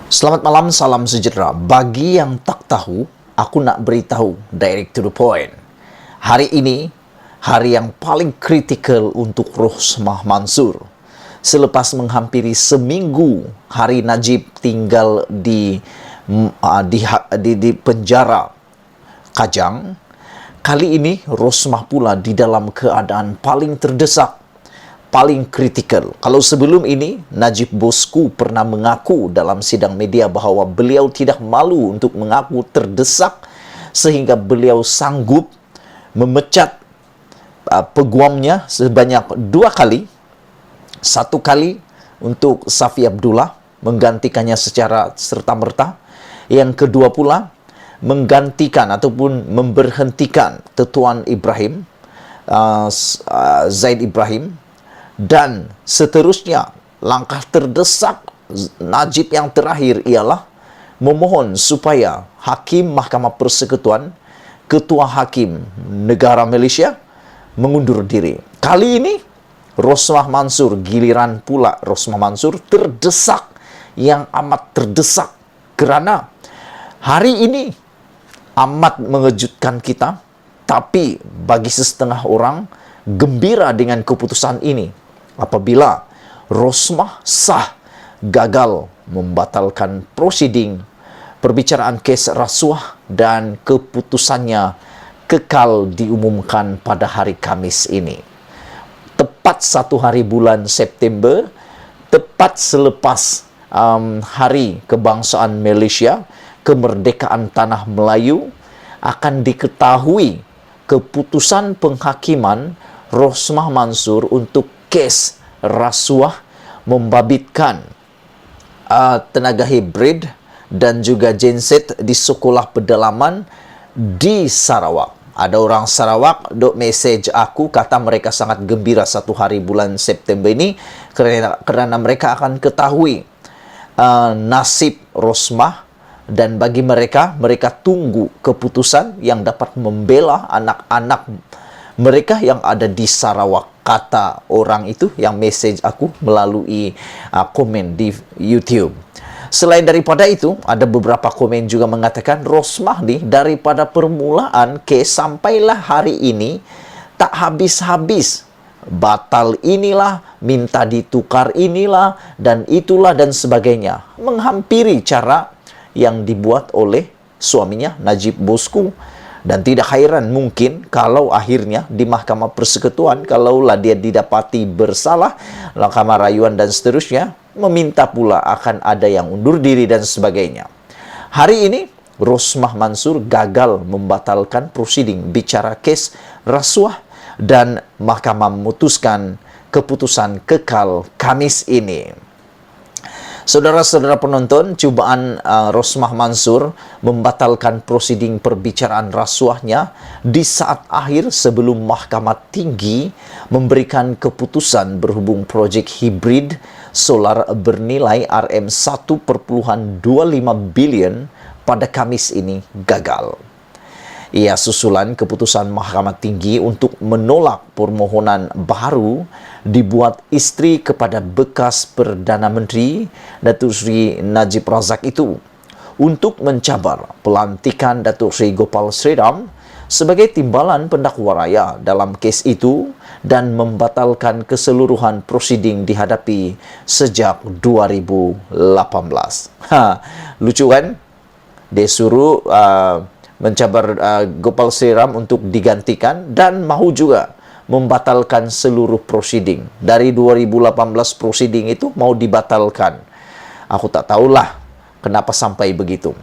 Selamat malam, salam sejahtera. Bagi yang tak tahu, aku nak beritahu direct to the point. Hari ini, hari yang paling kritikal untuk Rosmah Mansur. Selepas menghampiri seminggu, hari Najib tinggal di penjara Kajang. Kali ini, Rosmah pula di dalam keadaan paling terdesak, paling kritikal. Kalau sebelum ini, Najib bosku pernah mengaku dalam sidang media bahawa beliau tidak malu untuk mengaku terdesak sehingga beliau sanggup memecat peguamnya sebanyak 2 kali. 1 kali untuk Safi Abdullah, menggantikannya secara serta-merta. Yang kedua pula, menggantikan ataupun memberhentikan Tuan Ibrahim, Zaid Ibrahim. Dan seterusnya, langkah terdesak Najib yang terakhir ialah memohon supaya Hakim Mahkamah Persekutuan, Ketua Hakim Negara Malaysia mengundur diri. Kali ini, Rosmah Mansur, giliran pula Rosmah Mansur terdesak, yang amat terdesak, kerana hari ini amat mengejutkan kita, tapi bagi setengah orang gembira dengan keputusan ini apabila Rosmah sah gagal membatalkan prosiding perbicaraan kes rasuah dan keputusannya kekal diumumkan pada hari Khamis ini. Tepat 1 hari bulan September, tepat selepas Hari Kebangsaan Malaysia, kemerdekaan Tanah Melayu, akan diketahui keputusan penghakiman Rosmah Mansur untuk kes rasuah membabitkan tenaga hibrid dan juga genset di sekolah pedalaman di Sarawak. Ada orang Sarawak dok message aku, kata mereka sangat gembira 1 hari bulan September ini kerana mereka akan ketahui nasib Rosmah, dan bagi mereka tunggu keputusan yang dapat membela anak-anak mereka yang ada di Sarawak, kata orang itu yang message aku melalui komen di YouTube. Selain daripada itu, ada beberapa komen juga mengatakan Rosmah ni daripada permulaan kes sampailah hari ini tak habis-habis. Batal inilah, minta ditukar inilah, dan itulah dan sebagainya. Menghampiri cara yang dibuat oleh suaminya, Najib bosku. Dan tidak hairan mungkin kalau akhirnya di Mahkamah Persekutuan, kalaulah dia didapati bersalah, Mahkamah Rayuan dan seterusnya, meminta pula akan ada yang undur diri dan sebagainya. Hari ini, Rosmah Mansur gagal membatalkan prosiding bicara kes rasuah dan mahkamah memutuskan keputusan kekal Khamis ini. Saudara-saudara penonton, cubaan Rosmah Mansur membatalkan prosiding perbicaraan rasuahnya di saat akhir sebelum Mahkamah Tinggi memberikan keputusan berhubung projek hibrid solar bernilai RM1.25 bilion pada Khamis ini gagal. Ia susulan keputusan Mahkamah Tinggi untuk menolak permohonan baru dibuat isteri kepada bekas Perdana Menteri Datuk Seri Najib Razak itu untuk mencabar pelantikan Datuk Seri Gopal Sriram sebagai timbalan pendakwa raya dalam kes itu dan membatalkan keseluruhan prosiding dihadapi sejak 2018. Lucu kan? Dia suruh mencabar Gopal Sriram untuk digantikan dan mahu juga membatalkan seluruh prosiding. Dari 2018 prosiding itu mau dibatalkan. Aku tak tahulah kenapa sampai begitu.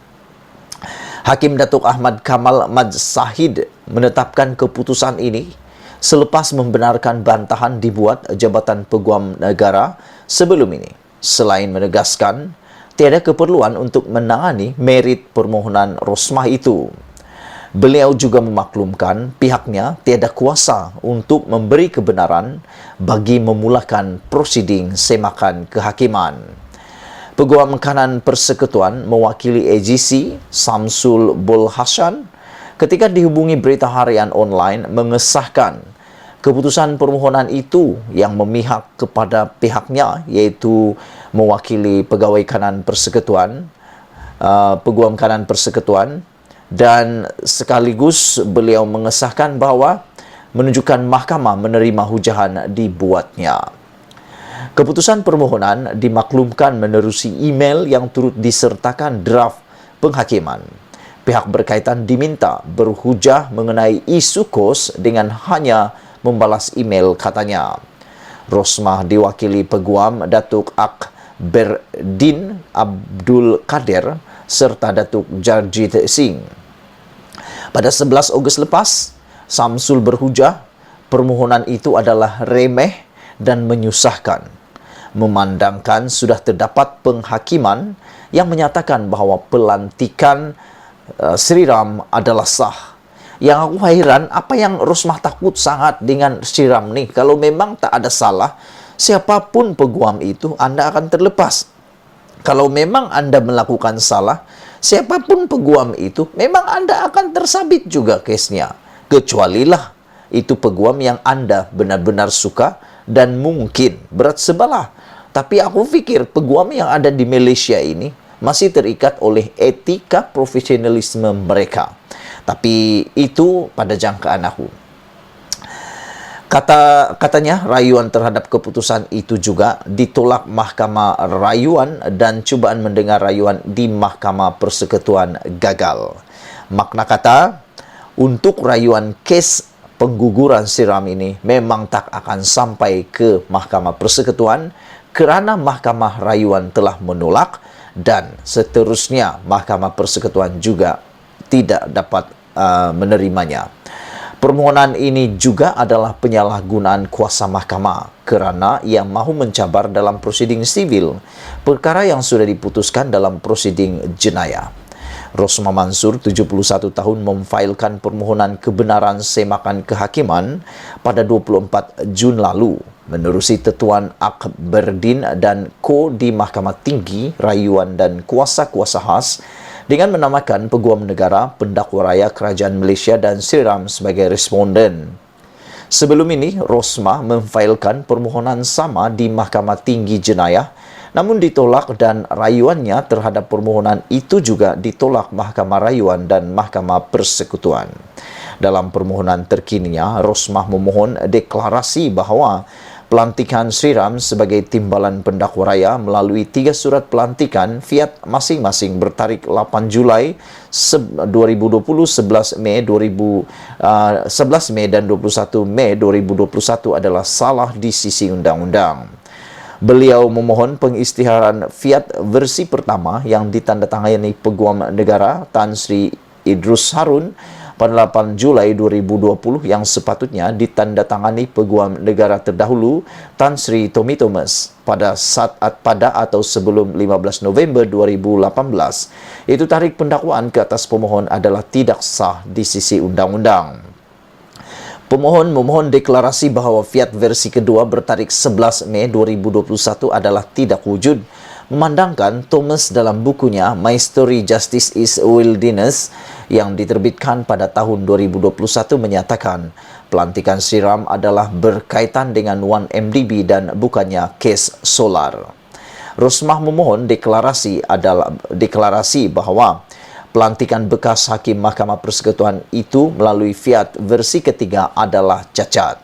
Hakim Datuk Ahmad Kamal Majsahid menetapkan keputusan ini selepas membenarkan bantahan dibuat Jabatan Peguam Negara sebelum ini. Selain menegaskan tiada keperluan untuk menangani merit permohonan Rosmah itu. Beliau juga memaklumkan pihaknya tiada kuasa untuk memberi kebenaran bagi memulakan prosiding semakan kehakiman. Peguam Kanan Persekutuan mewakili AGC Samsul Bul Hasan ketika dihubungi Berita Harian Online mengesahkan keputusan permohonan itu yang memihak kepada pihaknya, iaitu mewakili Pegawai Kanan Persekutuan, Peguam Kanan Persekutuan, dan sekaligus beliau mengesahkan bahawa menunjukkan mahkamah menerima hujahan dibuatnya. Keputusan permohonan dimaklumkan menerusi email yang turut disertakan draft penghakiman. Pihak berkaitan diminta berhujah mengenai isu kos dengan hanya membalas email, katanya. Rosmah diwakili Peguam Datuk Akberdin Abdul Kadir serta Datuk Jarjit Singh. Pada 11 Ogos lepas, Samsul berhujah permohonan itu adalah remeh dan menyusahkan, memandangkan sudah terdapat penghakiman yang menyatakan bahawa pelantikan Sri Ram adalah sah. Yang aku hairan, apa yang Rosmah takut sangat dengan Sri Ram ni? Kalau memang tak ada salah, siapapun peguam itu, anda akan terlepas. Kalau memang anda melakukan salah, siapapun peguam itu, memang anda akan tersabit juga kesnya. Kecualilah itu peguam yang anda benar-benar suka dan mungkin berat sebelah. Tapi aku fikir peguam yang ada di Malaysia ini masih terikat oleh etika profesionalisme mereka. Tapi itu pada jangkaan aku. Katanya rayuan terhadap keputusan itu juga ditolak Mahkamah Rayuan dan cubaan mendengar rayuan di Mahkamah Persekutuan gagal. Makna kata, untuk rayuan kes pengguguran Sri Ram ini memang tak akan sampai ke Mahkamah Persekutuan kerana Mahkamah Rayuan telah menolak, dan seterusnya Mahkamah Persekutuan juga tidak dapat menerimanya. Permohonan ini juga adalah penyalahgunaan kuasa mahkamah kerana ia mahu mencabar dalam prosiding sivil perkara yang sudah diputuskan dalam prosiding jenayah. Rosmah Mansur, 71 tahun, memfailkan permohonan kebenaran semakan kehakiman pada 24 Jun lalu menerusi Tetuan Akberdin dan Ko di Mahkamah Tinggi, Rayuan dan Kuasa-Kuasa Khas dengan menamakan Peguam Negara, Pendakwa Raya Kerajaan Malaysia dan Sri Ram sebagai responden. Sebelum ini, Rosmah memfailkan permohonan sama di Mahkamah Tinggi Jenayah, namun ditolak, dan rayuannya terhadap permohonan itu juga ditolak Mahkamah Rayuan dan Mahkamah Persekutuan. Dalam permohonan terkininya, Rosmah memohon deklarasi bahawa pelantikan Sri Ram sebagai timbalan pendakwa raya melalui 3 surat pelantikan fiat masing-masing bertarikh 8 Julai 2020, 11 Mei 11 Mei dan 21 Mei 2021 adalah salah di sisi undang-undang. Beliau memohon pengisytiharan fiat versi pertama yang ditandatangani Peguam Negara Tan Sri Idrus Harun pada 8 Julai 2020 yang sepatutnya ditandatangani Peguam Negara terdahulu Tan Sri Tommy Thomas pada atau sebelum 15 November 2018. Itu tarikh pendakwaan ke atas pemohon adalah tidak sah di sisi undang-undang. Pemohon memohon deklarasi bahawa fiat versi kedua bertarikh 11 Mei 2021 adalah tidak wujud, memandangkan Thomas dalam bukunya My Story Justice is Wilderness yang diterbitkan pada tahun 2021 menyatakan pelantikan Sri Ram adalah berkaitan dengan 1MDB dan bukannya kes solar. Rosmah memohon deklarasi bahawa pelantikan bekas Hakim Mahkamah Persekutuan itu melalui fiat versi ketiga adalah cacat.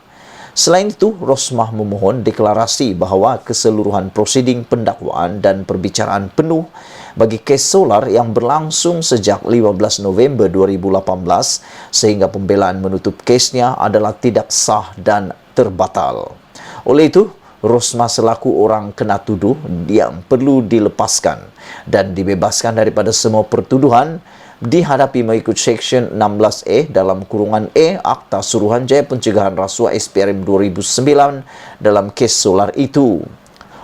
Selain itu, Rosmah memohon deklarasi bahawa keseluruhan prosiding pendakwaan dan perbicaraan penuh bagi kes solar yang berlangsung sejak 15 November 2018 sehingga pembelaan menutup kesnya adalah tidak sah dan terbatal. Oleh itu, Rosmah selaku orang kena tuduh yang perlu dilepaskan dan dibebaskan daripada semua pertuduhan dihadapi mengikut Seksyen 16A dalam kurungan E Akta Suruhanjaya Pencegahan Rasuah SPRM 2009 dalam kes solar itu.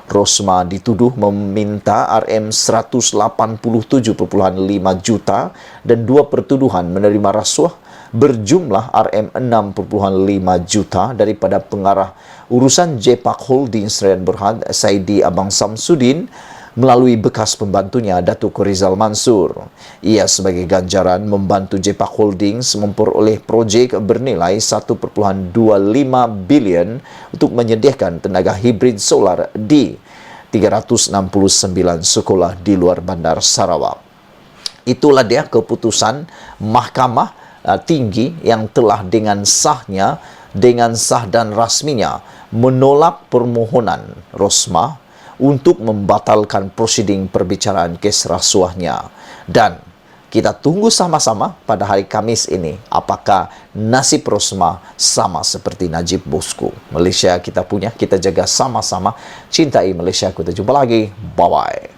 Rosmah dituduh meminta RM 187.5 juta dan 2 pertuduhan menerima rasuah berjumlah RM 6.5 juta daripada pengarah urusan Jepak Holdings Sdn Bhd Saidi Abang Samsudin melalui bekas pembantunya Datuk Rizal Mansur. Ia sebagai ganjaran membantu Jepak Holdings memperoleh projek bernilai 1.25 bilion untuk menyediakan tenaga hibrid solar di 369 sekolah di luar bandar Sarawak. Itulah dia keputusan Mahkamah Tinggi yang telah dengan sah dan rasminya menolak permohonan Rosmah untuk membatalkan prosiding perbicaraan kes rasuahnya. Dan kita tunggu sama-sama pada hari Kamis ini apakah nasib Rosmah sama seperti Najib bosku. Malaysia kita punya, kita jaga sama-sama. Cintai Malaysia. Kita jumpa lagi. Bye-bye.